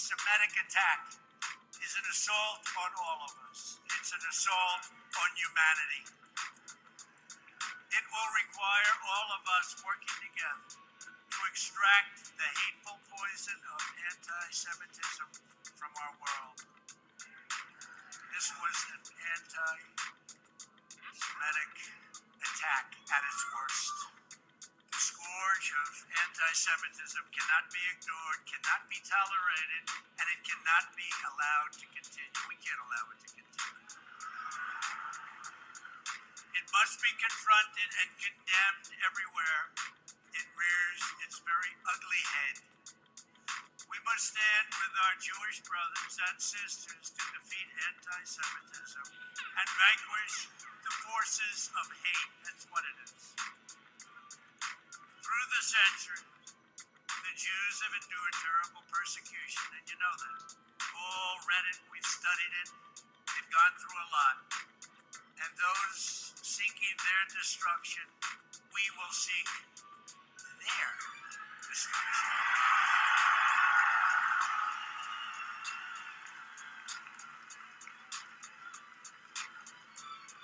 anti-Semitic attack is an assault on all of us. It's an assault on humanity. It will require all of us working together to extract the hateful poison of anti-Semitism from our world. This was an anti-Semitic attack at its worst. The scourge of anti-Semitism cannot be ignored, cannot be tolerated, and it cannot be allowed to continue. We can't allow it to continue. It must be confronted and condemned everywhere it rears its very ugly head. We must stand with our Jewish brothers and sisters to defeat anti-Semitism and vanquish the forces of hate. That's what it is. Through the centuries, the Jews have endured terrible persecution, and you know that. We've all read it, we've studied it, they've gone through a lot. And those seeking their destruction, we will seek their destruction.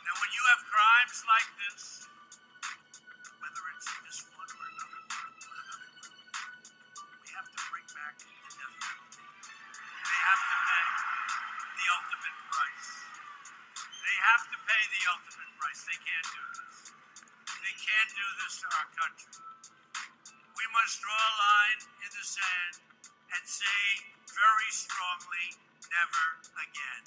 Now, when you have crimes like this, whether it's this one or another one or another group, we have to bring back the death penalty. They have to pay the ultimate price. They have to pay the ultimate price. They can't do this. They can't do this to our country. We must draw a line in the sand and say very strongly, never again.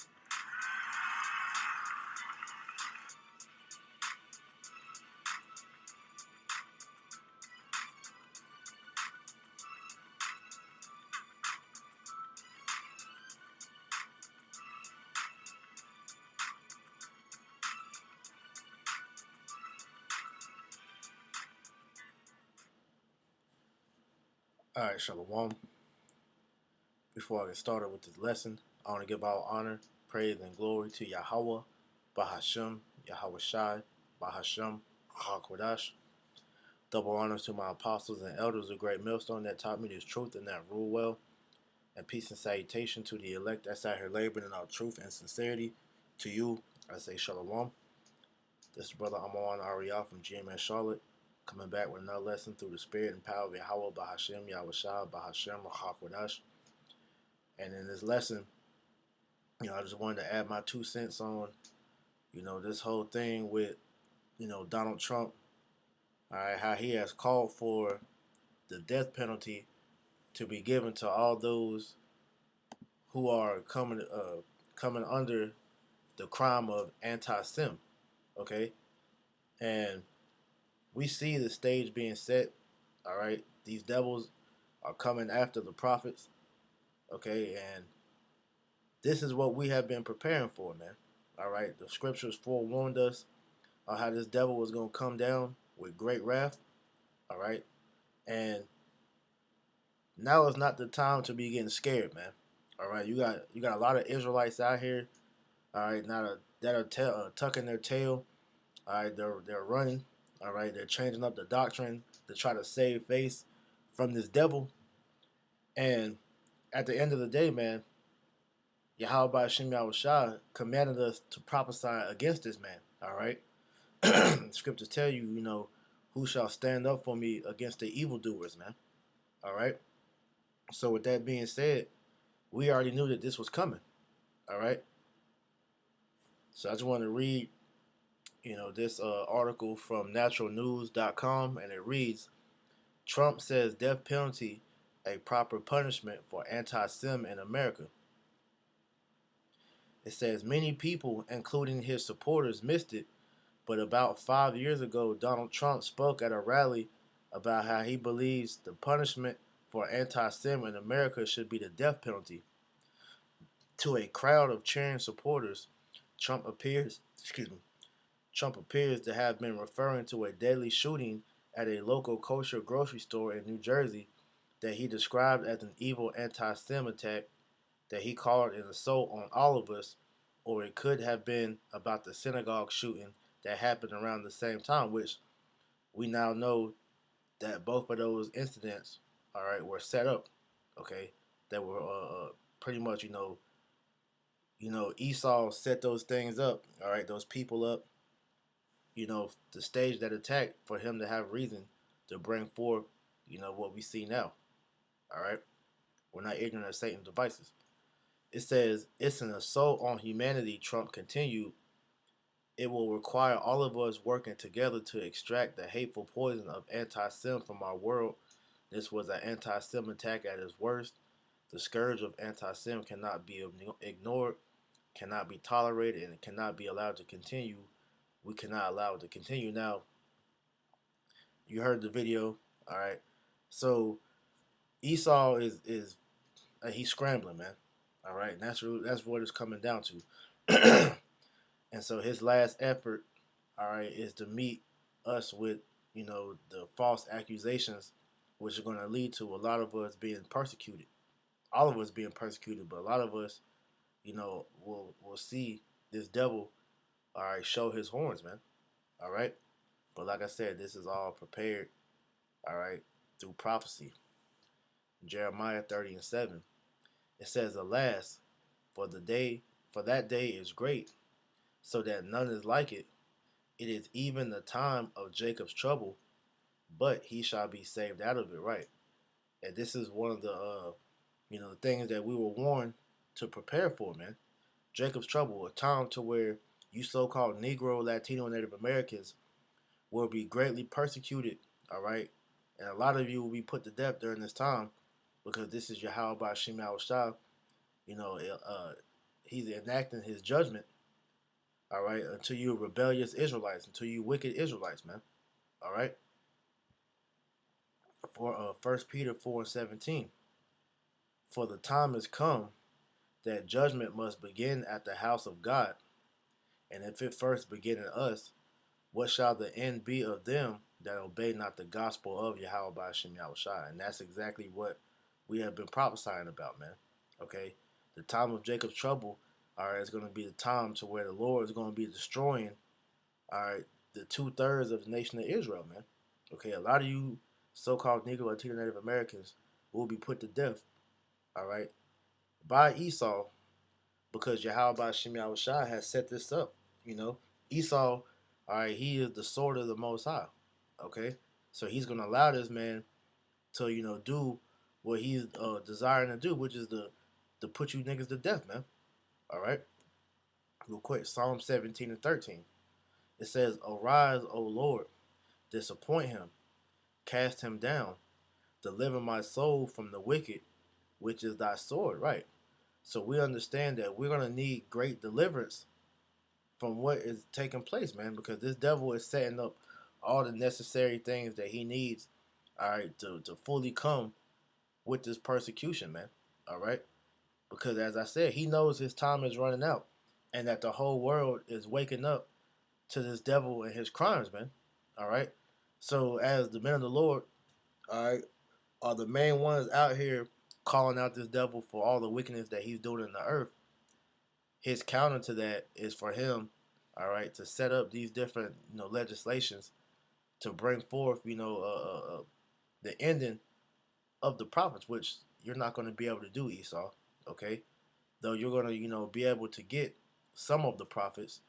Alright, Shalom. Before I get started with this lesson, I want to give all honor, praise, and glory to Yahweh, Bahashem, Yahweh Shai, Bahashem, HaKodash. Double honors to my apostles and elders of Great Millstone that taught me this truth and that rule well. And peace and salutation to the elect that's out here laboring in our truth and sincerity. To you, I say Shalom. This is Brother Amon Ariel from GMS Charlotte, coming back with another lesson through the spirit and power of Yahweh, Bahashem, Yahweh Shai, Bahashem, HaKodash. And in this lesson, I just wanted to add my 2 cents on, this whole thing with, Donald Trump. All right, how he has called for the death penalty to be given to all those who are coming under the crime of anti-Sem. Okay, and we see the stage being set. All right, these devils are coming after the prophets. Okay, and this is what we have been preparing for, man. All right, the scriptures forewarned us on how this devil was going to come down with great wrath. All right, and now is not the time to be getting scared, man. All right, you got a lot of Israelites out here. All right, now that are tucking their tail. All right, they're running. All right, they're changing up the doctrine to try to save face from this devil. And at the end of the day, man, Yahweh Shem Yahweh Shai commanded us to prophesy against this man. All right, scriptures tell you, who shall stand up for me against the evildoers, man. All right. So with that being said, we already knew that this was coming. All right. So I just want to read, this article from naturalnews.com, and it reads, Trump says death penalty a proper punishment for anti-Sem in America. It says many people, including his supporters, missed it, but about 5 years ago, Donald Trump spoke at a rally about how he believes the punishment for anti-Sem in America should be the death penalty. To a crowd of cheering supporters, Trump appears to have been referring to a deadly shooting at a local kosher grocery store in New Jersey that he described as an evil anti-Sem attack that he called an assault on all of us, or it could have been about the synagogue shooting that happened around the same time, which we now know that both of those incidents, all right, were set up, okay, that were pretty much, Esau set those things up, all right, those people up, to stage that attack for him to have reason to bring forth, what we see now. All right, we're not ignorant of Satan's devices. It says it's an assault on humanity. Trump continued. It will require all of us working together to extract the hateful poison of anti-Sem from our world. This was an anti-Sem attack at its worst. The scourge of anti-Sem cannot be ignored, cannot be tolerated, and it cannot be allowed to continue. We cannot allow it to continue. Now, you heard the video, all right. So Esau is he's scrambling, man. All right, and that's what it's coming down to. And so his last effort, all right, is to meet us with the false accusations, which are going to lead to a lot of us being persecuted. All of us being persecuted, but a lot of us, will see this devil, all right, show his horns, man. All right, but like I said, this is all prepared, all right, through prophecy. Jeremiah 30:7. It says, "Alas, for that day is great, so that none is like it. It is even the time of Jacob's trouble, but he shall be saved out of it." Right, and this is one of the things that we were warned to prepare for, man. Jacob's trouble, a time to where you so-called Negro, Latino, and Native Americans will be greatly persecuted. All right, and a lot of you will be put to death during this time because this is Yahweh Shem Shah. You know, he's enacting his judgment. All right, until you rebellious Israelites, until you wicked Israelites, man. All right, for 1 Peter 4:17. For the time has come that judgment must begin at the house of God, and if it first begin in us, what shall the end be of them that obey not the gospel of Yahweh by Hashem Yahushua? And that's exactly what we have been prophesying about, man. Okay, the time of Jacob's trouble, all right, is going to be the time to where the Lord is going to be destroying, all right, the 2/3 of the nation of Israel, man. Okay, a lot of you so-called Negro, Latino, Native Americans will be put to death, all right, by Esau because Yahweh Shem Yahushua has set this up. Esau, all right, he is the sword of the Most High. Okay, so he's gonna allow this man to do what he's desiring to do, which is to put you niggas to death, man. All right, real quick, Psalm 17:13. It says, "Arise, O Lord, disappoint him, cast him down, deliver my soul from the wicked, which is thy sword." Right. So we understand that we're gonna need great deliverance from what is taking place, man, because this devil is setting up all the necessary things that he needs, all right, to fully come with this persecution, man. All right. Because as I said, he knows his time is running out and that the whole world is waking up to this devil and his crimes, man. All right. So as the men of the Lord, all right, are the main ones out here calling out this devil for all the wickedness that he's doing in the earth. His counter to that is for him, all right, to set up these different legislations to bring forth the ending of the prophets, which you're not going to be able to do, Esau. Okay, though you're going to be able to get some of the prophets,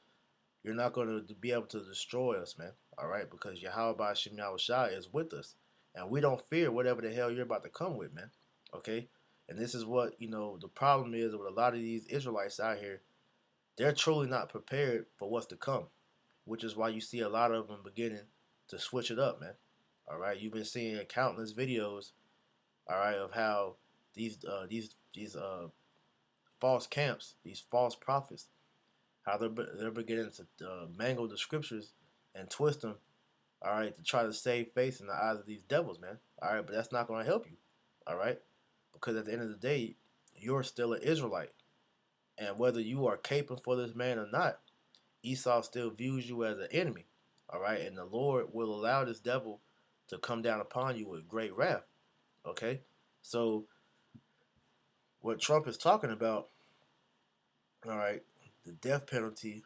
you're not going to be able to destroy us, man. All right, because Yahweh Shem Yahushua is with us, and we don't fear whatever the hell you're about to come with, man. Okay, and this is what the problem is with a lot of these Israelites out here. They're truly not prepared for what's to come, which is why you see a lot of them beginning to switch it up, man. All right, you've been seeing countless videos, all right, of how these false camps, these false prophets, how they're beginning to mangle the scriptures and twist them, all right, to try to save face in the eyes of these devils, man. All right, but that's not going to help you, all right, because at the end of the day, you're still an Israelite, and whether you are caping for this man or not, Esau still views you as an enemy, all right, and the Lord will allow this devil to come down upon you with great wrath, okay. So what Trump is talking about, all right, the death penalty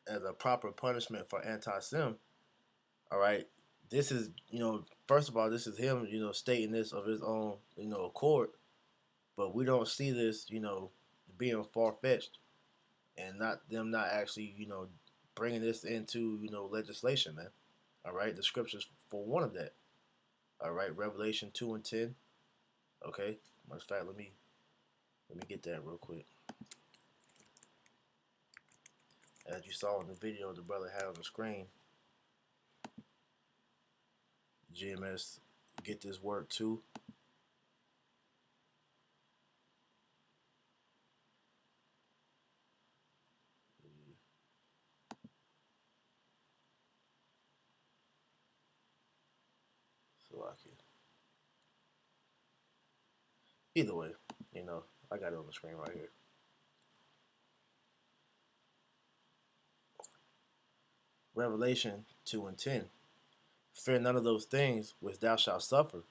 as a proper punishment for anti-Sem, all right, this is, first of all, this is him, stating this of his own, accord. But we don't see this, being far fetched, and not actually, bringing this into, legislation, man. All right, the scriptures for one of that. All right, Revelation 2:10. Okay, matter of fact, let me get that real quick. As you saw in the video the brother had on the screen, GMS get this work too. So I can either way, I got it on the screen right here. Revelation 2:10. Fear none of those things which thou shalt suffer.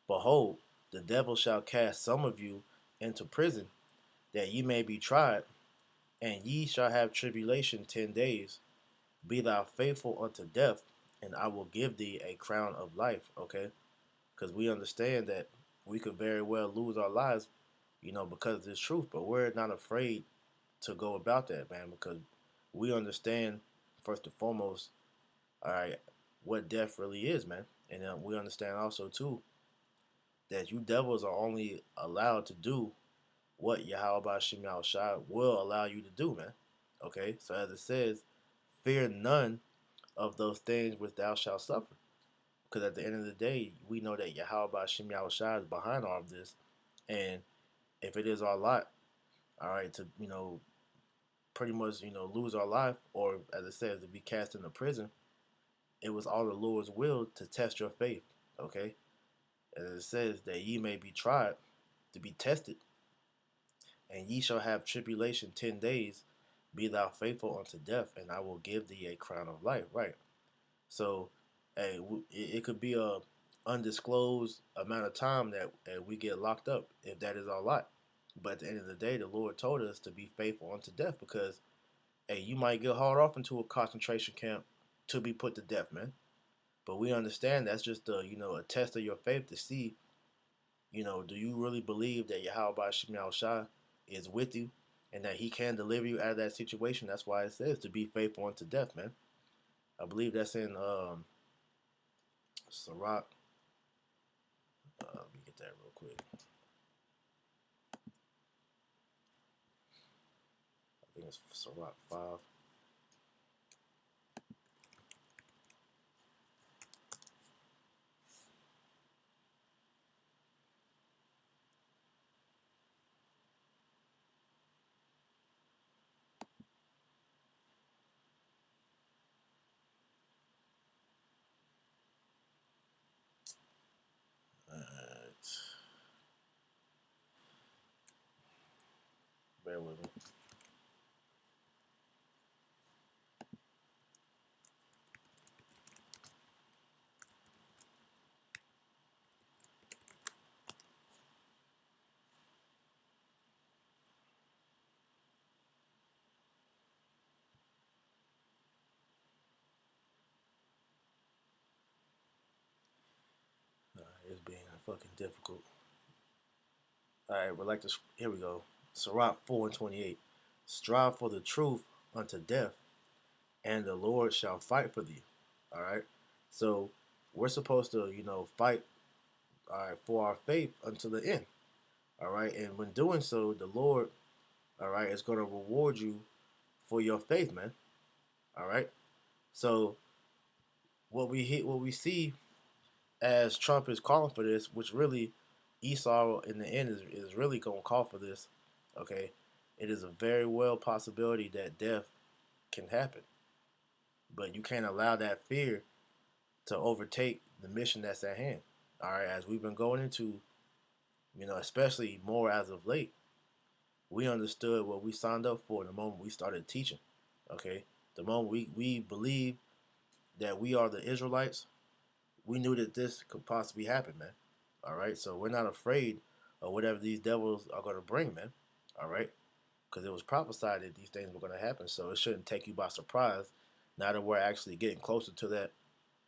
Behold, the devil shall cast some of you into prison, that ye may be tried, and ye shall have tribulation 10 days. Be thou faithful unto death, and I will give thee a crown of life. Okay, because we understand that we could very well lose our lives, because of this truth. But we're not afraid to go about that, man, because we understand first and foremost, all right, what death really is, man, and we understand also too that you devils are only allowed to do what Yahweh Shem Shai will allow you to do, man. Okay, so as it says, fear none of those things which thou shalt suffer. Because at the end of the day, we know that Yahweh Shem Shai is behind all of this. And if it is our lot, all right, to, pretty much, lose our life, or as it says, to be cast into prison, it was all the Lord's will to test your faith. Okay? As it says, that ye may be tried, to be tested, and ye shall have tribulation 10 days. Be thou faithful unto death, and I will give thee a crown of life. Right. So, hey, it could be a undisclosed amount of time that we get locked up if that is our lot. But at the end of the day, the Lord told us to be faithful unto death because, hey, you might get hauled off into a concentration camp to be put to death, man. But we understand that's just a test of your faith to see, do you really believe that Yahweh Shemel Shah is with you and that he can deliver you out of that situation? That's why it says to be faithful unto death, man. I believe that's in Sirach. Let me get that real quick. I think it's Sirach 5. Alright. Bear with me. It's being fucking difficult. Alright, but like this, here we go. Sirach 4:28. Strive for the truth unto death, and the Lord shall fight for thee. Alright? So we're supposed to, fight, all right, for our faith until the end. All right. And when doing so, the Lord, all right, is going to reward you for your faith, man. All right. So what we see as Trump is calling for this, which really Esau in the end is really going to call for this. Okay. It is a very well possibility that death can happen, but you can't allow that fear to overtake the mission that's at hand. All right. As we've been going into, especially more as of late, we understood what we signed up for the moment we started teaching. Okay, the moment we believe that we are the Israelites, we knew that this could possibly happen, man. All right, so we're not afraid of whatever these devils are going to bring, man. All right, because it was prophesied that these things were going to happen, so it shouldn't take you by surprise. Now that we're actually getting closer to that,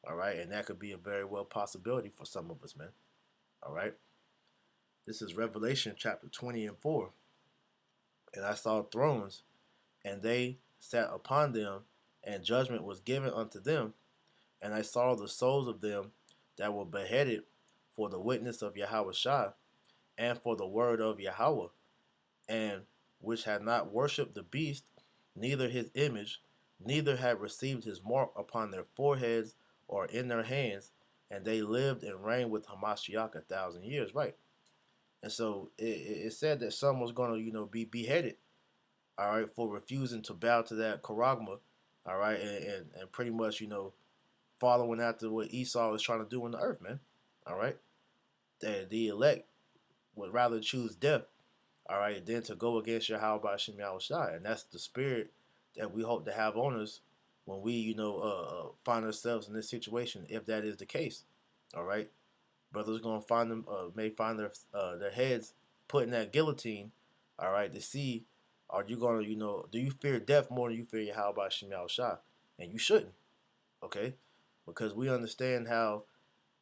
all right, and that could be a very well possibility for some of us, man. All right, This is Revelation chapter 20 and 4. And I saw thrones, and they sat upon them, and judgment was given unto them. And I saw the souls of them that were beheaded for the witness of Yahweh Shai, and for the word of Yahweh, and which had not worshipped the beast, neither his image, neither had received his mark upon their foreheads or in their hands, and they lived and reigned with Hamashiach 1,000 years. Right. And so it said that some was going to, be beheaded, all right, for refusing to bow to that charagma, all right, and pretty much, following after what Esau was trying to do on the earth, man, all right. The elect would rather choose death, all right, than to go against Yahweh Hashem Yahushai. And that's the spirit that we hope to have on us when we, find ourselves in this situation, if that is the case, all right. Brothers gonna find them, may find their heads put in that guillotine, all right, to see, are you gonna, do you fear death more than you fear Yahweh Hashem Yahushai? And you shouldn't, okay, because we understand how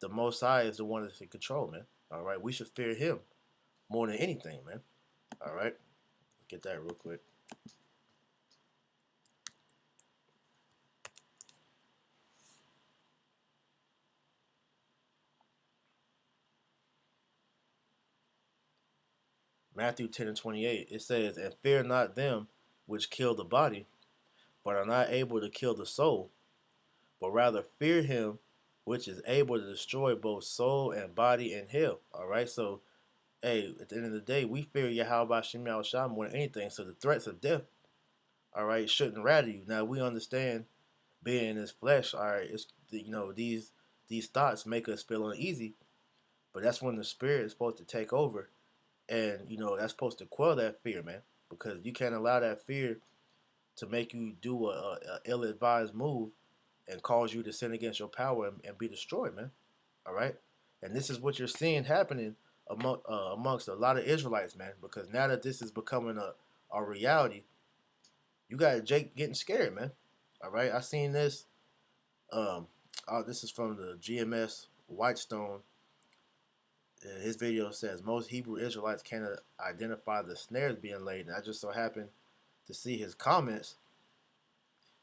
the Most High is the one that's in control, man. All right, we should fear Him more than anything, man. All right, get that real quick. Matthew 10 and 28, it says, "And fear not them which kill the body, but are not able to kill the soul, but rather fear him which is able to destroy both soul and body in hell." All right, so hey, at the end of the day, we fear Yahweh Shem Shah more than anything. So the threats of death, all right, shouldn't rattle you. Now we understand being in this flesh, all right, it's these thoughts make us feel uneasy, but that's when the spirit is supposed to take over, and that's supposed to quell that fear, man, because you can't allow that fear to make you do a ill-advised move and cause you to sin against your power and be destroyed, man. All right, and this is what you're seeing happening amongst a lot of Israelites, man, because now that this is becoming a reality, you got Jake getting scared, man. All right, I seen this. Um, this is from the GMS Whitestone. His video says most Hebrew Israelites cannot identify the snares being laid, and I just so happened to see his comments,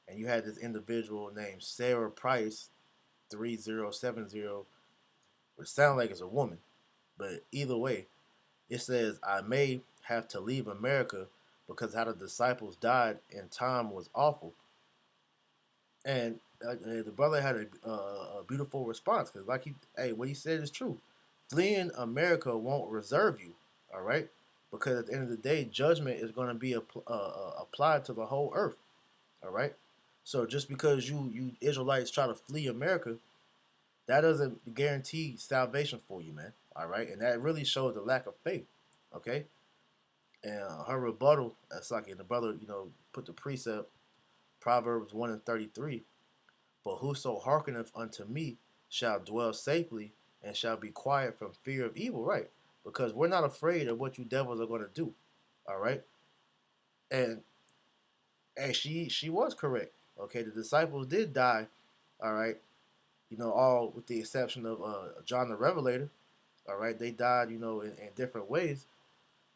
and you had this individual named Sarah Price 3070, which sounds like it's a woman, but either way, it says, "I may have to leave America because how the disciples died in time was awful." And the brother had a beautiful response, because what he said is true. Fleeing America won't reserve you, all right? Because at the end of the day, judgment is going to be applied to the whole earth, all right? So just because you Israelites try to flee America, that doesn't guarantee salvation for you, man, all right? And that really shows the lack of faith, okay? And her rebuttal, that's like, and the brother, put the precept, Proverbs 1 and 33. "But whoso hearkeneth unto me shall dwell safely and shall be quiet from fear of evil." Right? Because we're not afraid of what you devils are going to do. All right? And she was correct. Okay, the disciples did die. All right, all with the exception of John the Revelator. All right, they died, in different ways,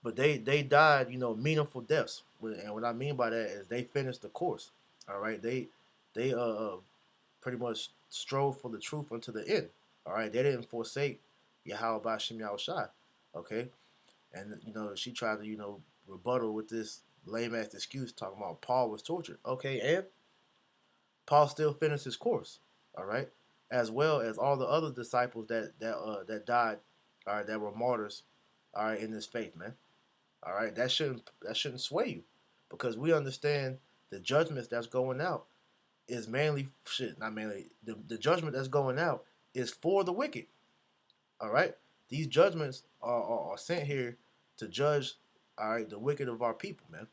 but they died, meaningful deaths. And what I mean by that is they finished the course. All right, they pretty much strove for the truth unto the end. All right, they didn't forsake Yahweh Bashim Yahushai. Okay, and she tried to rebuttal with this lame ass excuse talking about Paul was tortured. Okay, and Paul still finished his course. All right, as well as all the other disciples that died. All right, that were martyrs. All right, in this faith, man. All right, that shouldn't sway you, because we understand the judgments that's going out is mainly shit, not mainly the judgment that's going out is for the wicked. All right, these judgments are sent here to judge, all right, the wicked of our people, man.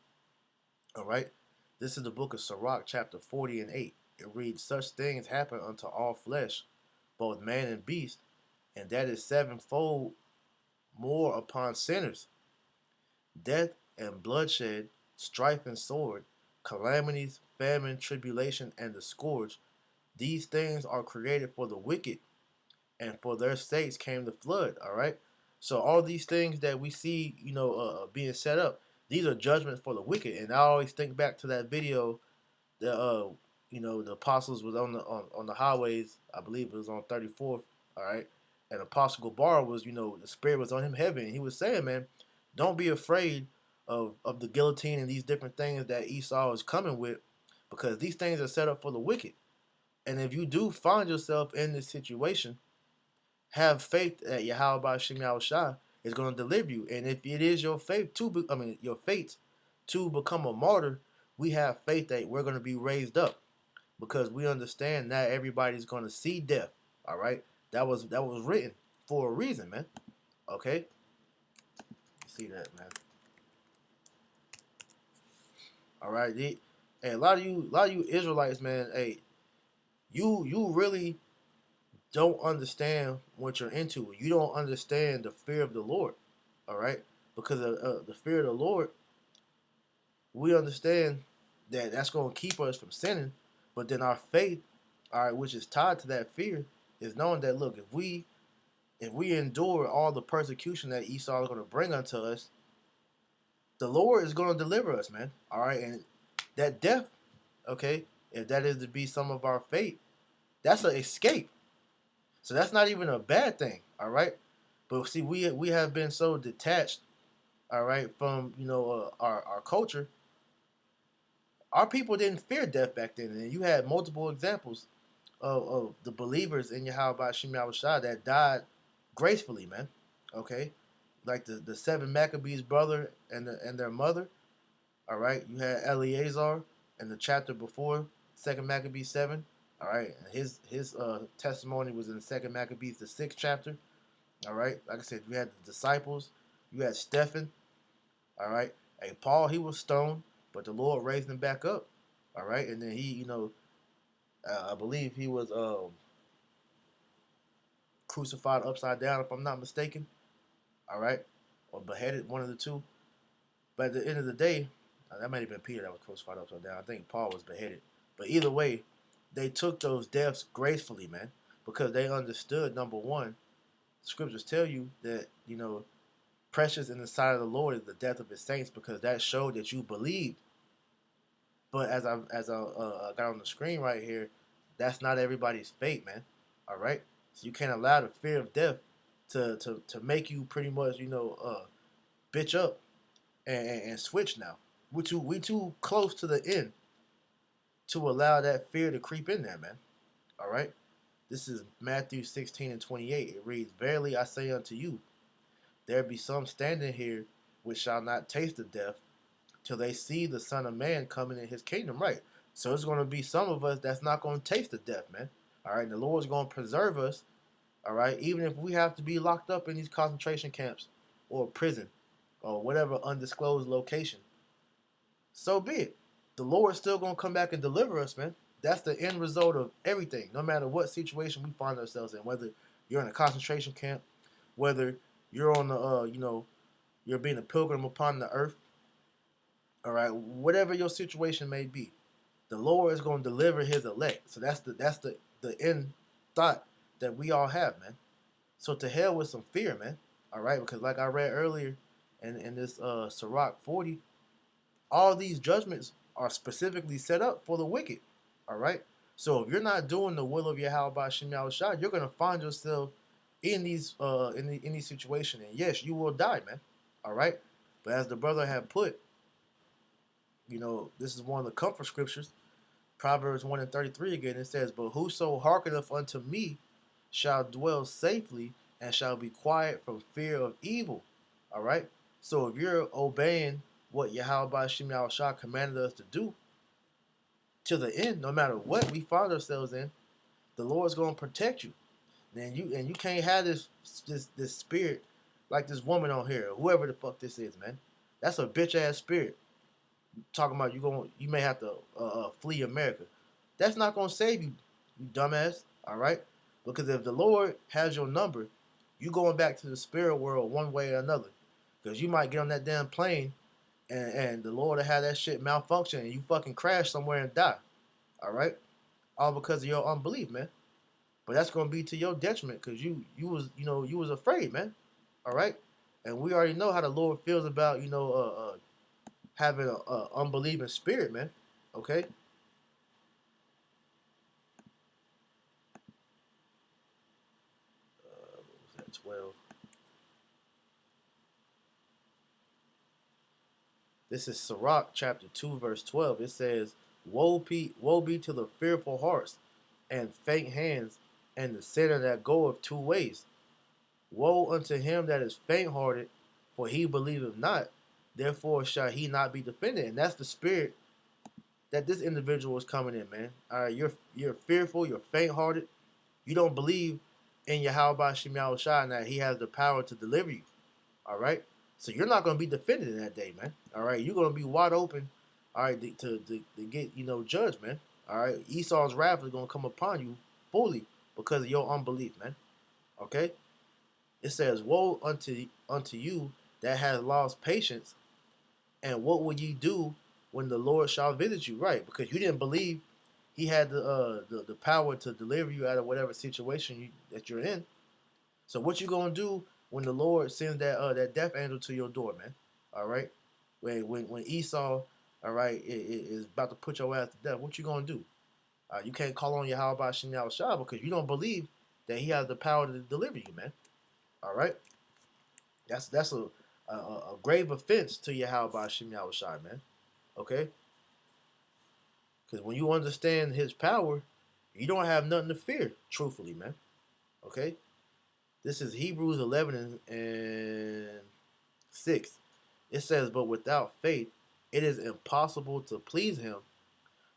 All right, this is the book of Sirach, chapter 40 and 8. It reads, "Such things happen unto all flesh, both man and beast, and that is sevenfold more upon sinners. Death and bloodshed, strife and sword, calamities, famine, tribulation, and the scourge. These things are created for the wicked, and for their sakes came the flood." All right. So all these things that we see, being set up, these are judgments for the wicked. And I always think back to that video that the apostles was on the highways. I believe it was on 34th. All right, and Apostle Gabar was, the spirit was on him heavy, and he was saying, man, don't be afraid of the guillotine and these different things that Esau is coming with, because these things are set up for the wicked. And if you do find yourself in this situation, have faith that Yahweh Shem Shai is going to deliver you. And if it is your faith your fate to become a martyr, we have faith that we're going to be raised up, because we understand that everybody's going to see death. All right, that was written for a reason, man. Okay, see that, man. All right, hey, a lot of you Israelites, man. Hey, you really don't understand what you're into. You don't understand the fear of the Lord. All right, because of the fear of the Lord, we understand that that's going to keep us from sinning. But then our faith, all right, which is tied to that fear, is knowing that, look, if we endure all the persecution that Esau is going to bring unto us, the Lord is going to deliver us, man. All right, and that death, okay, if that is to be some of our fate, that's an escape. So that's not even a bad thing, all right. But see, we have been so detached, all right, from our culture. Our people didn't fear death back then, and you had multiple examples of the believers in Yahweh Shem Shai that died gracefully, man. Okay, like the seven Maccabees brother and their mother. All right, you had Eleazar in the chapter before Second Maccabees 7. All right, his testimony was in the Second Maccabees the 6th chapter. All right, like I said, you had the disciples, you had Stephen. All right, hey, Paul, he was stoned, but the Lord raised him back up. All right, and then he, I believe he was crucified upside down, if I'm not mistaken. All right, or beheaded, one of the two. But at the end of the day, that might have been Peter that was crucified upside down. I think Paul was beheaded. But either way, they took those deaths gracefully, man, because they understood, number one, scriptures tell you that, precious in the sight of the Lord is the death of his saints, because that showed that you believed. But as I got on the screen right here, that's not everybody's fate, man. All right, so you can't allow the fear of death to make you pretty much bitch up and switch now. We too close to the end to allow that fear to creep in there, man. All right, this is Matthew 16:28. It reads, "Verily I say unto you, there be some standing here which shall not taste of death till they see the Son of Man coming in his kingdom." Right. So it's going to be some of us that's not going to taste the death, man. All right. And the Lord's going to preserve us. All right. Even if we have to be locked up in these concentration camps or prison or whatever undisclosed location, so be it. The Lord's still going to come back and deliver us, man. That's the end result of everything, no matter what situation we find ourselves in, whether you're in a concentration camp, whether you're on you're being a pilgrim upon the earth. All right, whatever your situation may be, the Lord is going to deliver His elect. So that's the end thought that we all have, man. So to hell with some fear, man. All right, because like I read earlier in this Sirach 40, all these judgments are specifically set up for the wicked. All right, so if you're not doing the will of Yahweh Shem Shai, you're gonna find yourself in these situations, and yes, you will die, man. All right, but as the brother had put, this is one of the comfort scriptures. Proverbs 1:33 again. It says, "But whoso hearkeneth unto me shall dwell safely and shall be quiet from fear of evil." All right. So if you're obeying what Yahweh Shem Shah commanded us to do to the end, no matter what we find ourselves in, the Lord's going to protect you. And you can't have this spirit like this woman on here, whoever the fuck this is, man. That's a bitch ass spirit. Talking about you may have to flee America. That's not gonna save you, you dumbass. All right, because if the Lord has your number, you going back to the spirit world one way or another. Because you might get on that damn plane and the Lord will have that shit malfunction and you fucking crash somewhere and die. All right, all because of your unbelief, man. But that's gonna be to your detriment because you was afraid, man. All right, and we already know how the Lord feels about having a unbelieving spirit, man. Okay, what was that? 12. This is Sirach chapter 2, verse 12. It says, woe be to the fearful hearts and faint hands, and the sinner that goeth two ways. Woe unto him that is faint hearted, for he believeth not, therefore shall he not be defended. And that's the spirit that this individual is coming in, man. All right, you're fearful, you're faint hearted, you don't believe in Yahweh Shem Shai that he has the power to deliver you. All right. So you're not going to be defended in that day, man. All right. You're going to be wide open. All right. To get, judged, man. All right. Esau's wrath is going to come upon you fully because of your unbelief, man. Okay. It says, woe unto you that has lost patience. And what will ye do when the Lord shall visit you? Right. Because you didn't believe he had the power to deliver you out of whatever situation that you're in. So what you gonna do when the Lord sends that death angel to your door, man? All right. When Esau, all right, is about to put your ass to death, what you gonna do? You can't call on Yahweh Shem Shah because you don't believe that he has the power to deliver you, man. All right. That's a grave offense to Yahweh Shem Shah, man. Okay. Because when you understand his power, you don't have nothing to fear, truthfully, man. Okay. This is Hebrews 11 and 6. It says, but without faith, it is impossible to please him.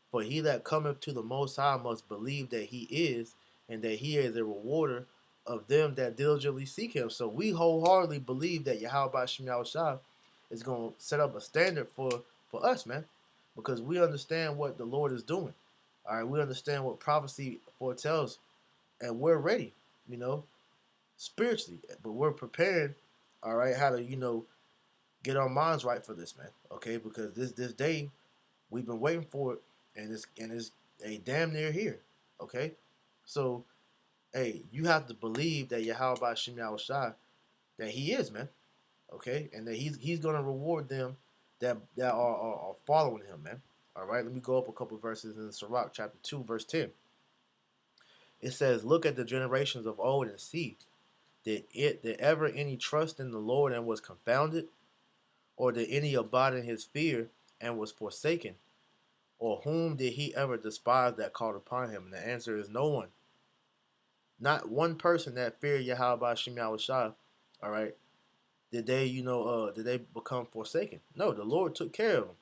For he that cometh to the Most High must believe that he is, and that he is a rewarder of them that diligently seek him. So we wholeheartedly believe that Yahweh Shem Shah is going to set up a standard for us, man. Because we understand what the Lord is doing. All right, we understand what prophecy foretells, and we're ready, spiritually. But we're prepared, all right, how to, get our minds right for this, man. Okay, because this day we've been waiting for it, and it's a damn near here. Okay, so hey, you have to believe that Yahweh Shem Shai, that he is, man. Okay, and that he's gonna reward them that are following him, man. All right, let me go up a couple verses in Sirach chapter 2, verse 10. It says, "Look at the generations of old and see, did ever any trust in the Lord and was confounded? Or did any abide in his fear and was forsaken? Or whom did he ever despise that called upon him?" And the answer is no one. Not one person that feared Yahweh Shem Shai, all right, did they become forsaken? No, the Lord took care of them.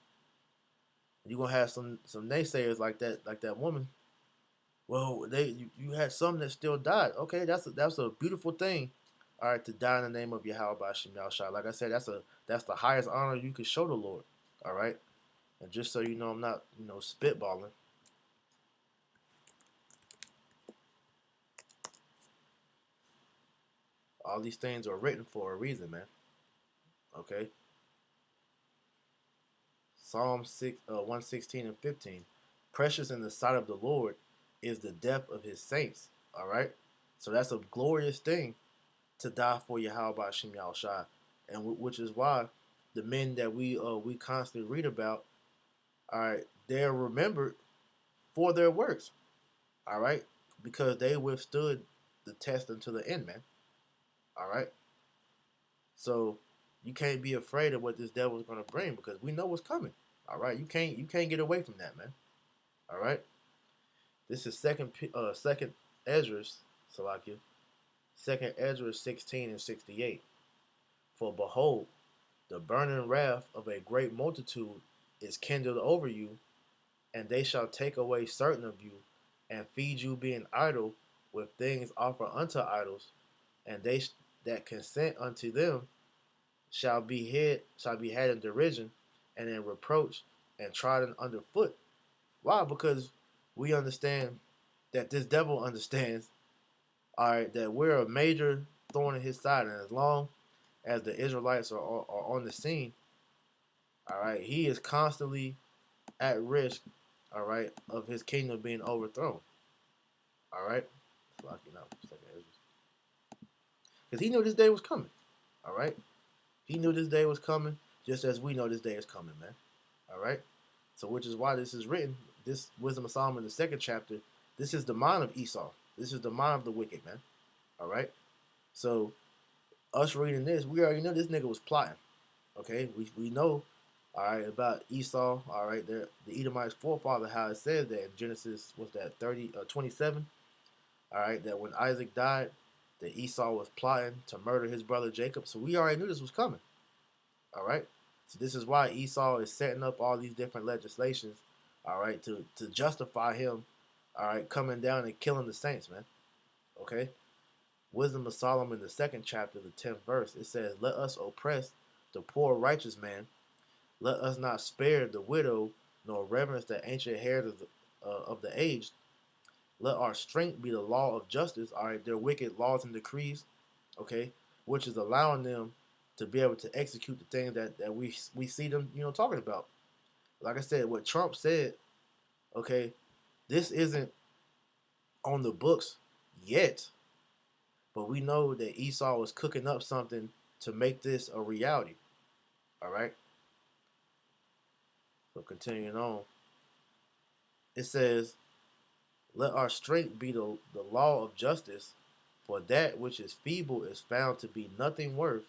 You're gonna have some naysayers like that woman. Well, you had some that still died. Okay, that's a beautiful thing. All right, to die in the name of Yahweh Shem Shai. Like I said, that's the highest honor you can show the Lord. All right. And just so you know, I'm not, spitballing. All these things are written for a reason, man. Okay. Psalm 116 and 15. Precious in the sight of the Lord is the death of his saints. All right. So that's a glorious thing to die for Yahweh Shem Shai, and which is why the men that we constantly read about, all right, they're remembered for their works. All right, because they withstood the test until the end, man. All right. So you can't be afraid of what this devil is going to bring because we know what's coming. All right, you can't get away from that, man. All right, this is second Ezra's Salakia, second Ezra 16 and 68. For behold, the burning wrath of a great multitude is kindled over you, and they shall take away certain of you, and feed you being idle with things offered unto idols, and they that consent unto them shall be had in derision and in reproach and trodden underfoot. Why? Because we understand that this devil understands, all right, that we're a major thorn in his side, and as long as the Israelites are on the scene, all right, he is constantly at risk, all right, of his kingdom being overthrown. All right, because he knew this day was coming. All right. He knew this day was coming, just as we know this day is coming, man. All right. So, which is why this is written. This Wisdom of Solomon, the second chapter. This is the mind of Esau. This is the mind of the wicked, man. All right. So, us reading this, we already know this nigga was plotting. Okay. We know, all right, about Esau. All right, the Edomite's forefather. How it says that in Genesis, was that 27? All right, that when Isaac died, that Esau was plotting to murder his brother Jacob. So we already knew this was coming. All right. So this is why Esau is setting up all these different legislations, all right, to justify him, all right, coming down and killing the saints, man. Okay. Wisdom of Solomon, the second chapter, the 10th verse, it says, "Let us oppress the poor righteous man. Let us not spare the widow, nor reverence the ancient hairs of the aged. Let our strength be the law of justice." All right, their wicked laws and decrees, okay, which is allowing them to be able to execute the things that we see them, talking about. Like I said, what Trump said, okay, this isn't on the books yet, but we know that Esau was cooking up something to make this a reality. All right. So continuing on, it says, "Let our strength be the law of justice, for that which is feeble is found to be nothing worth.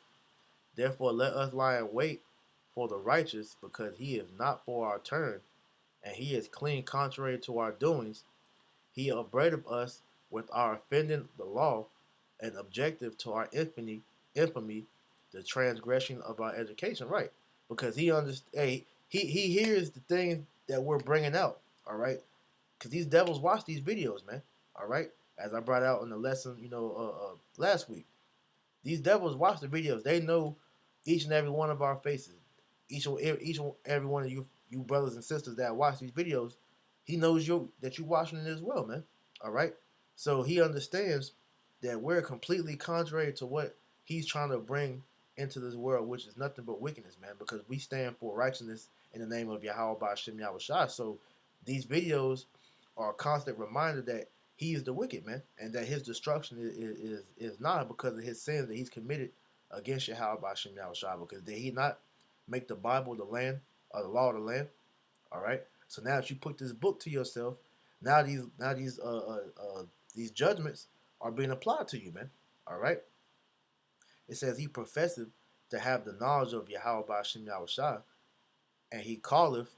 Therefore, let us lie in wait for the righteous, because he is not for our turn, and he is clean contrary to our doings. He upbraideth us with our offending the law, and objective to our infamy, the transgression of our education." Right, because he understands. Hey, he hears the things that we're bringing out. All right, because these devils watch these videos, man. All right, as I brought out in the lesson, last week. These devils watch the videos. They know each and every one of our faces. Each and every one of you brothers and sisters that watch these videos, he knows that you watching it as well, man. All right. So he understands that we're completely contrary to what he's trying to bring into this world, which is nothing but wickedness, man. Because we stand for righteousness in the name of Yahweh Ba'Shem Yahweh Shai. So these videos are a constant reminder that he is the wicked, man, and that his destruction is not because of his sins that he's committed against Yahweh Ba'Shem Yahweh Shai. Because did he not make the Bible the land, or the law of the land? All right. So now that you put this book to yourself, now these judgments are being applied to you, man. All right. It says he professeth to have the knowledge of Yahweh Ba'Shem Yahweh Shai, and he calleth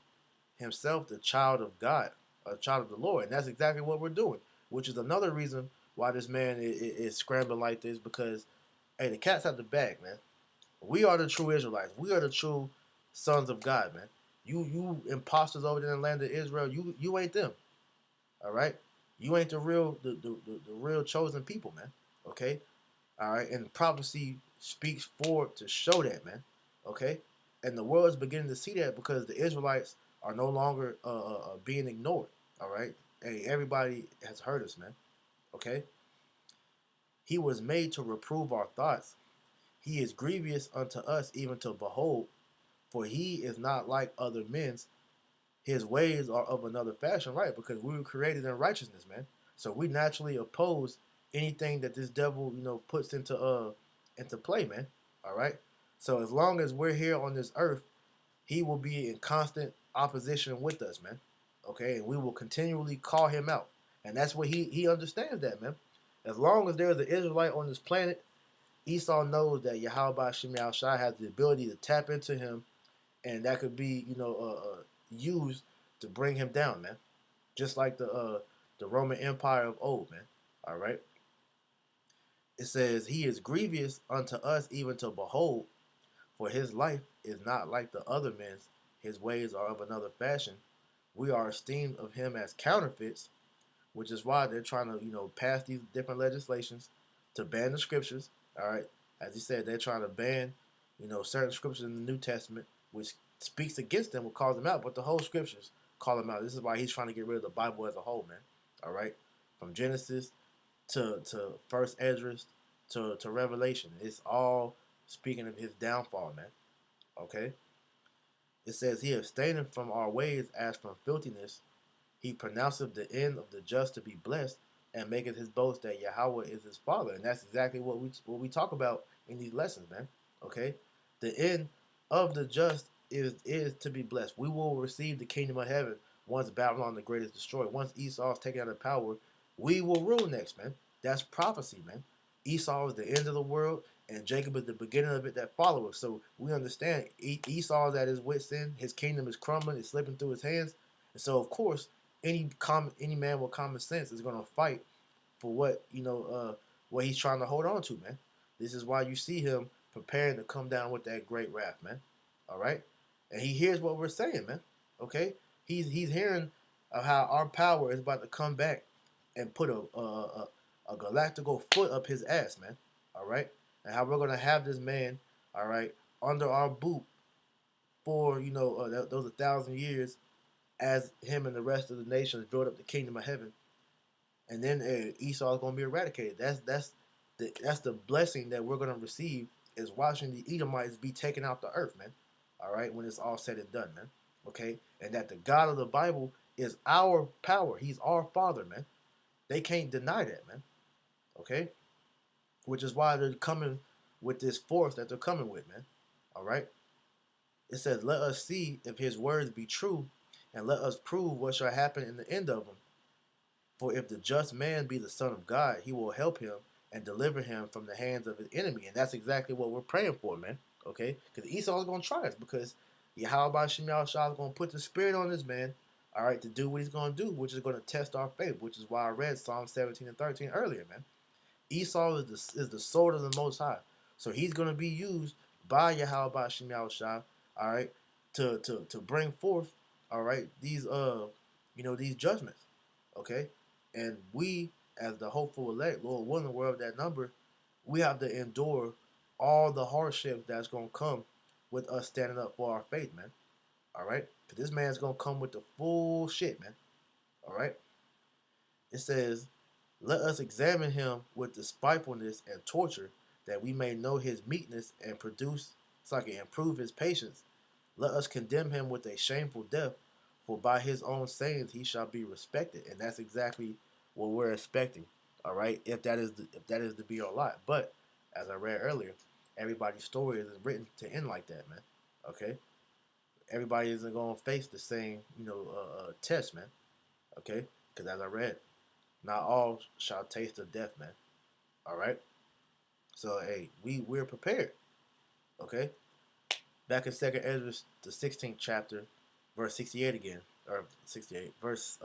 himself the child of God, a child of the Lord, and that's exactly what we're doing. Which is another reason why this man is scrambling like this, because hey, the cat's out the bag, man. We are the true Israelites. We are the true sons of God, man. You imposters over there in the land of Israel, you ain't them. All right? You ain't the real chosen people, man. Okay? All right? And prophecy speaks forward to show that, man. Okay? And the world is beginning to see that because the Israelites are no longer being ignored. All right? Hey, everybody has heard us, man. Okay? He was made to reprove our thoughts. He is grievous unto us even to behold, for he is not like other men's. His ways are of another fashion, right? Because we were created in righteousness, man. So we naturally oppose anything that this devil, puts into play, man. All right. So as long as we're here on this earth, he will be in constant opposition with us, man. Okay, and we will continually call him out, and that's what he understands that, man. As long as there's an Israelite on this planet, Esau knows that Yahweh Shem Shai has the ability to tap into him, and that could be, used to bring him down, man. Just like the Roman Empire of old, man. All right. It says, "He is grievous unto us even to behold, for his life is not like the other men's. His ways are of another fashion. We are esteemed of him as counterfeits," which is why they're trying to, pass these different legislations to ban the scriptures. All right, as he said, they're trying to ban, certain scriptures in the New Testament, which speaks against them, will call them out. But the whole scriptures call them out. This is why he's trying to get rid of the Bible as a whole, man. All right, from Genesis to First Esdras to Revelation, it's all speaking of his downfall, man. Okay, it says he abstaineth from our ways as from filthiness. He pronounceth the end of the just to be blessed, and maketh his boast that Yahweh is his father. And that's exactly what we talk about in these lessons, man. Okay, the end of the just is to be blessed. We will receive the kingdom of heaven once Babylon the Great is destroyed. Once Esau is taken out of power, we will rule next, man. That's prophecy, man. Esau is the end of the world, and Jacob is the beginning of it that follows. So we understand Esau is at his wit's end. His kingdom is crumbling. It's slipping through his hands. And so, of course, any man with common sense is going to fight for what he's trying to hold on to, man. This is why you see him preparing to come down with that great wrath, man. All right, and he hears what we're saying, man. Okay, he's hearing of how our power is about to come back and put a galactical foot up his ass, man. All right, and how we're gonna have this man, all right, under our boot for those 1,000 years as him and the rest of the nations build up the kingdom of heaven, and then Esau is going to be eradicated. That's the blessing that we're going to receive is watching the Edomites be taken out the earth, man. All right, when it's all said and done, man. Okay, and that the God of the Bible is our power. He's our Father, man. They can't deny that, man. Okay, which is why they're coming with this force that they're coming with, man. All right. It says, "Let us see if His words be true, and let us prove what shall happen in the end of them. For if the just man be the Son of God, he will help him and deliver him from the hands of his enemy." And that's exactly what we're praying for, man. Okay? Because Esau's going to try us because Yahweh Shem Shah is going to put the spirit on this man, all right, to do what he's going to do, which is going to test our faith, which is why I read Psalm 17 and 13 earlier, man. Esau is the sword of the Most High. So he's going to be used by Yahweh Shem Shah, all right, to bring forth, all right, these judgments, okay? And we, as the hopeful elect, Lord willing, we're of that number, we have to endure all the hardship that's going to come with us standing up for our faith, man. All right? Because this man's going to come with the full shit, man. All right? It says, "Let us examine him with despitefulness and torture, that we may know his meekness and produce, so I can improve his patience. Let us condemn him with a shameful death, for by his own sayings he shall be respected." And that's exactly what we're expecting. All right, if that is to be our lot. But as I read earlier, everybody's story isn't written to end like that, man. Okay, everybody isn't going to face the same test, man. Okay, because as I read, not all shall taste of death, man. All right. So hey, we're prepared. Okay. Back in Second Ezra, the 16th chapter, verse 68 again, or 68, verse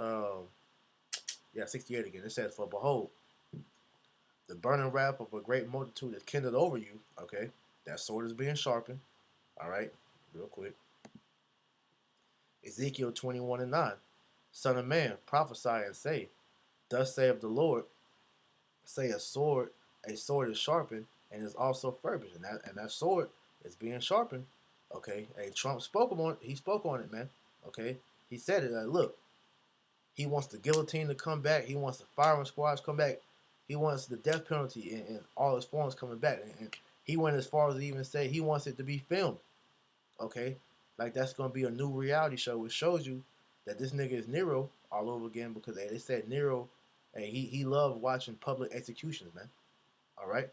68 again. It says, "For behold, the burning wrath of a great multitude is kindled over you." Okay, that sword is being sharpened. All right, real quick. Ezekiel 21 and 9. "Son of man, prophesy and say, Thus saith the Lord, say a sword is sharpened and is also furbished." And that sword is being sharpened. Okay, hey, Trump spoke on it. He spoke on it, man. Okay, he said it. Like, look, he wants the guillotine to come back. He wants the firing squads to come back. He wants the death penalty in all its forms coming back. And he went as far as to even say he wants it to be filmed. Okay, like that's gonna be a new reality show, which shows you that this nigga is Nero all over again because they said Nero, hey, he loved watching public executions, man. All right,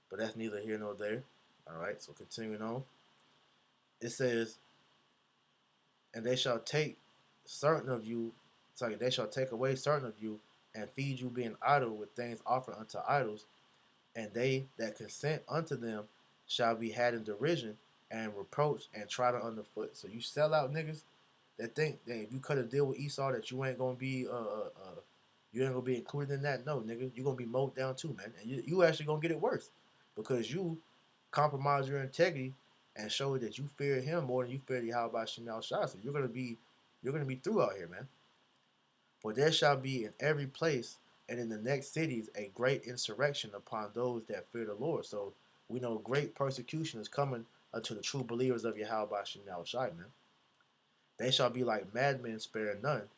but that's neither here nor there. All right, so continuing on, it says, "And they shall take certain of you, sorry, they shall take away certain of you, and feed you being idle with things offered unto idols, and they that consent unto them shall be had in derision and reproach and trodden underfoot." So you sell out niggas that think that if you cut a deal with Esau that you ain't gonna be included in that. No, nigga, you gonna be mowed down too, man. And you actually gonna get it worse because you compromise your integrity and show that you fear him more than you fear the Yahweh Shemel Shah. So you're gonna be through out here, man. "For there shall be in every place and in the next cities a great insurrection upon those that fear the Lord." So we know great persecution is coming unto the true believers of Yahweh Shemel Shai, man. "They shall be like madmen, sparing none,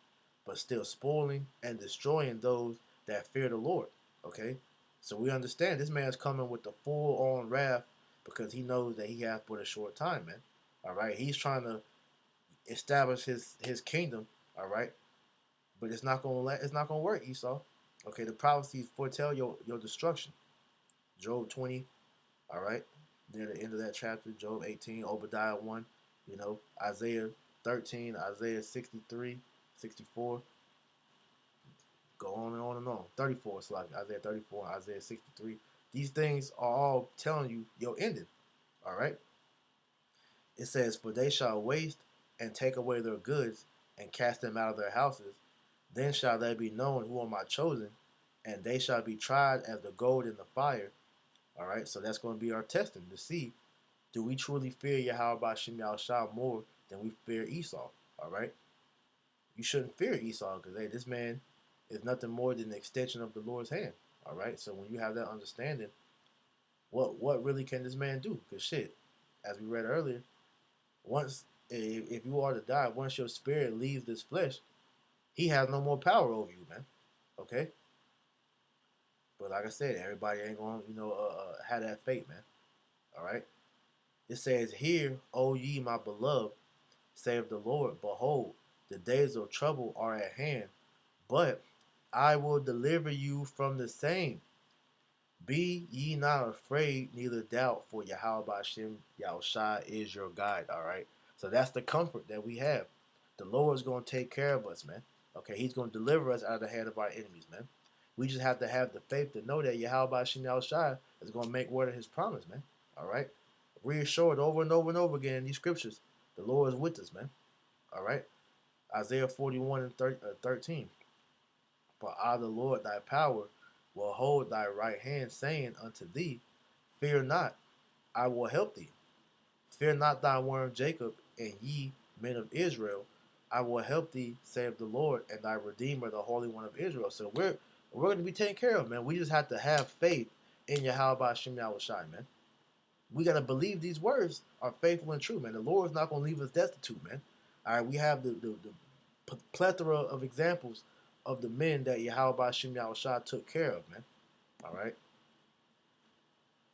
but still spoiling and destroying those that fear the Lord." Okay? So we understand this man's coming with the full on wrath because he knows that he has but a short time, man. All right? He's trying to establish his kingdom, all right? But it's not gonna work, Esau. Okay, the prophecies foretell your destruction. Job 20, all right? near the end of that chapter, Job 18, Obadiah 1, Isaiah 13, Isaiah 63, 64, go on and on and on. 34, it's like Isaiah 34, Isaiah 63. These things are all telling you your ending. All right? It says, "For they shall waste and take away their goods and cast them out of their houses. Then shall they be known who are my chosen, and they shall be tried as the gold in the fire." All right? So that's going to be our testing to see, do we truly fear Yahweh Shem Shah more than we fear Esau? All right? You shouldn't fear Esau because, hey, this man is nothing more than an extension of the Lord's hand. All right? So when you have that understanding, what really can this man do? Because shit, as we read earlier, once if you are to die, once your spirit leaves this flesh, he has no more power over you, man. Okay? But like I said, everybody ain't going to, have that fate, man. All right? It says, "Hear, O ye my beloved, saith the Lord, behold, the days of trouble are at hand, but I will deliver you from the same. Be ye not afraid, neither doubt, for Yahweh Hashem Yahushua is your guide." All right. So that's the comfort that we have. The Lord's going to take care of us, man. Okay. He's going to deliver us out of the hand of our enemies, man. We just have to have the faith to know that Yahweh Hashem Yahushua is going to make word of his promise, man. All right. Reassured over and over and over again in these scriptures. The Lord is with us, man. All right. Isaiah 41 and 13. "For I, the Lord thy power, will hold thy right hand, saying unto thee, Fear not, I will help thee. Fear not thy worm Jacob, and ye men of Israel, I will help thee, saith the Lord, and thy Redeemer, the Holy One of Israel." So we're going to be taken care of, man. We just have to have faith in Yahweh Hashem Yahushai, man. We got to believe these words are faithful and true, man. The Lord is not going to leave us destitute, man. All right, we have the plethora of examples of the men that Yahweh Hashem Yahushua took care of, man. All right.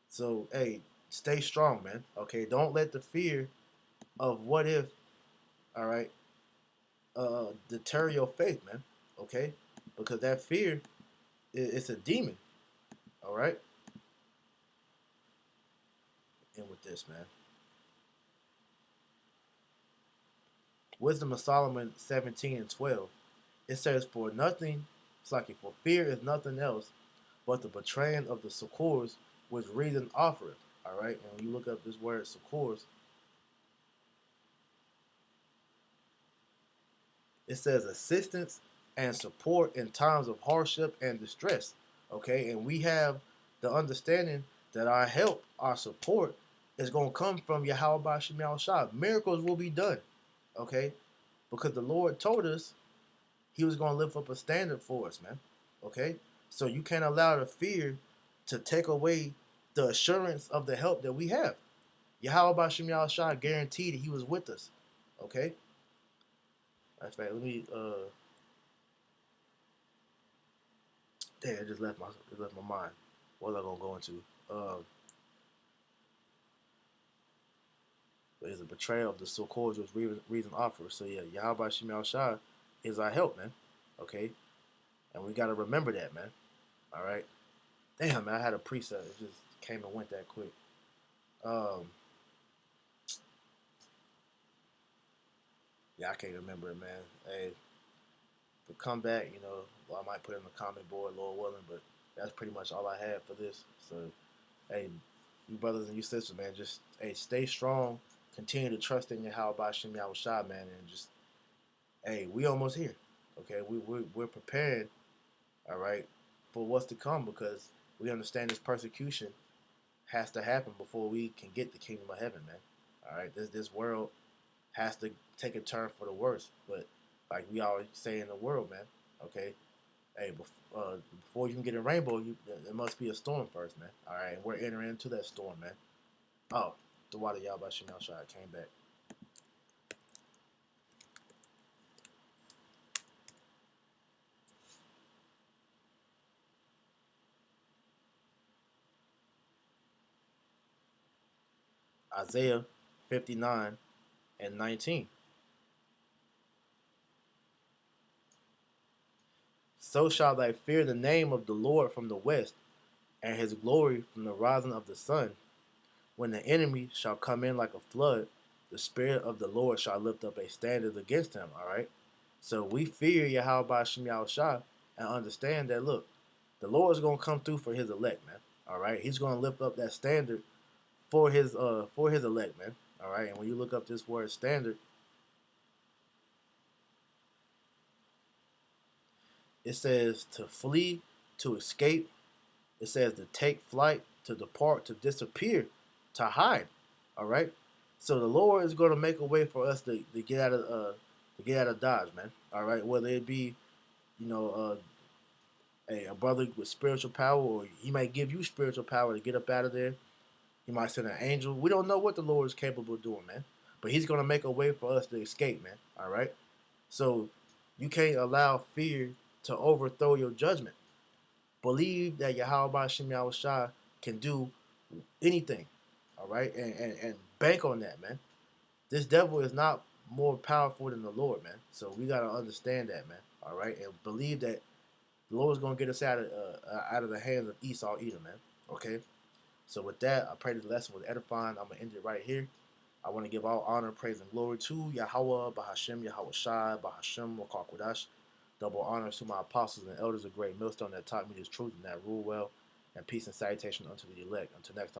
So, hey, stay strong, man. Okay, don't let the fear of what if, all right, deter your faith, man. Okay, because that fear, it's a demon. All right. And with this, man, Wisdom of Solomon 17 and 12. It says, "For nothing, it's like for fear is nothing else but the betraying of the succors which reason offereth." All right, and when you look up this word succors, it says assistance and support in times of hardship and distress. Okay, and we have the understanding that our help, our support, is going to come from Yahweh Shem Shah. Miracles will be done. Okay, because the Lord told us He was going to lift up a standard for us, man. Okay, so you can't allow the fear to take away the assurance of the help that we have. Yahweh Shem Shah guaranteed that He was with us. Okay. In fact, let me damn, it just left my mind. What was I gonna go into? There's a betrayal of the so-called was reason offer. So yeah, Yahweh Shem Shah is our help, man. Okay, and we gotta remember that, man. All right. Damn, man, I had a preset. It just came and went that quick. Um, yeah, I can't remember it, man. Hey, for comeback, well, I might put it in the comment board, Lord willing, but that's pretty much all I had for this. So, hey, you brothers and you sisters, man, just hey, stay strong. Continue to trust in your Yahweh Shem Yahushua, man, and just hey, we almost here. Okay, we're prepared, all right, for what's to come because we understand this persecution has to happen before we can get the kingdom of heaven, man. All right, this world has to take a turn for the worse, but like we always say in the world, man. Okay, hey, before you can get a rainbow, there must be a storm first, man. All right, and we're entering into that storm, man. Oh, the water y'all by Chanel Shot came back. Isaiah 59 and 19. "So shall they fear the name of the Lord from the west, and his glory from the rising of the sun. when the enemy shall come in like a flood, the Spirit of the Lord shall lift up a standard against him. All right. So we fear Yahweh Shem Yahushua and understand that, look, the Lord's going to come through for his elect, man. All right. He's going to lift up that standard for his elect, man. All right. And when you look up this word standard, it says to flee, to escape. It says to take flight, to depart, to disappear, to hide. All right. So the Lord is going to make a way for us to get out of Dodge, man. All right. Whether it be, you know, a brother with spiritual power, or he might give you spiritual power to get up out of there. He might send an angel. We don't know what the Lord is capable of doing, man. But he's going to make a way for us to escape, man. All right. So you can't allow fear to overthrow your judgment. Believe that Yahweh Shem Yahushua can do anything. All right. And bank on that, man. This devil is not more powerful than the Lord, man. So we got to understand that, man. All right. And believe that the Lord's going to get us out of the hands of Esau Edom, man. Okay. So with that, I pray this lesson was edifying. I'm gonna end it right here. I want to give all honor, praise, and glory to Yahweh, Bahashem, Yahweh Shai, Bahashem, Wakar Kodash. Double honors to my apostles and elders of great millstone that taught me this truth and that rule well. And peace and salutation unto the elect. Until next time.